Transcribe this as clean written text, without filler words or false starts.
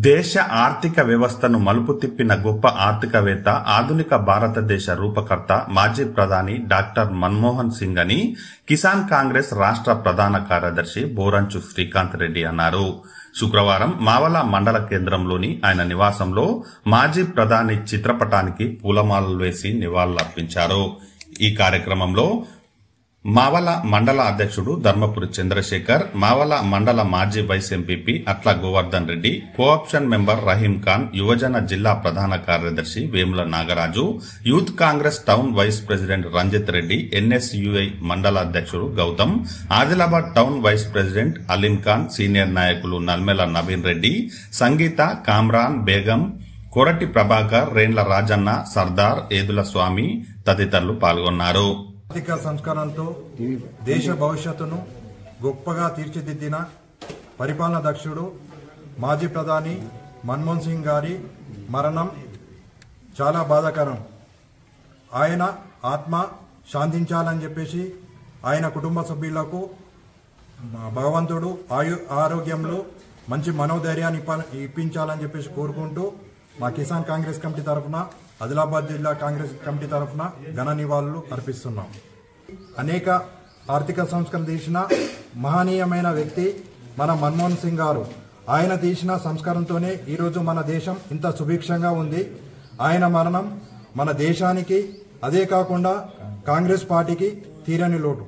దేశ ఆర్థిక వ్యవస్థను మలుపు తిప్పిన గొప్ప ఆర్థికవేత్త, ఆధునిక భారతదేశ రూపకర్త, మాజీ ప్రధాని డాక్టర్ మన్మోహన్ సింగ్ అని కిసాన్ కాంగ్రెస్ రాష్ట్ర ప్రధాన కార్యదర్శి బోరంచు శ్రీకాంత్ రెడ్డి అన్నారు. శుక్రవారం మావల మండల కేంద్రంలోని ఆయన నివాసంలో మాజీ ప్రధాని చిత్రపటానికి పూలమాలలు వేసి నివాళులర్పించారు. ఈ కార్యక్రమంలో మావల మండల అధ్యక్షుడు ధర్మపురి చంద్రశేఖర్, మావల మండల మాజీ vice MPP Atla Govardhan Reddy, cooption member Rahim Khan, యువజన జిల్లా ప్రధాన కార్యదర్శి Vemula Nagaraju, youth Congress town vice president Ranjith Reddy, NSUI మండల అధ్యక్షుడు Gautam, Adilabad town vice president Aleem Khan, senior నాయకులు నల్మెల నవీన్ రెడ్డి, సంగీత, కామ్రాన్ బేగం, కొరటి ప్రభాకర్, రేండ్ల రాజన్న, సర్దార్, ఏదుల స్వామి తదితరులు పాల్గొన్నారు. ఆర్థిక సంస్కరణలతో దేశ భవిష్యత్తును గొప్పగా తీర్చిదిద్దిన పరిపాలనా దక్షుడు మాజీ ప్రధాని మన్మోహన్ సింగ్ గారి మరణం చాలా బాధాకరం. ఆయన ఆత్మ శాంతించాలని చెప్పేసి ఆయన కుటుంబ సభ్యులకు భగవంతుడు ఆరోగ్యంలో మంచి మనోధైర్యాన్ని ఇప్పించాలని చెప్పేసి కోరుకుంటూ మా కిసాన్ కాంగ్రెస్ కమిటీ తరఫున, ఆదిలాబాద్ జిల్లా కాంగ్రెస్ కమిటీ తరఫున ఘన నివాళులు అర్పిస్తున్నాం. అనేక ఆర్థిక సంస్కరణ తీసిన మహనీయమైన వ్యక్తి మన మన్మోహన్ సింగ్ గారు. ఆయన తీసిన సంస్కరణతోనే ఈరోజు మన దేశం ఇంత సుభిక్షంగా ఉంది. ఆయన మరణం మన దేశానికి, అదే కాకుండా కాంగ్రెస్ పార్టీకి తీరని లోటు.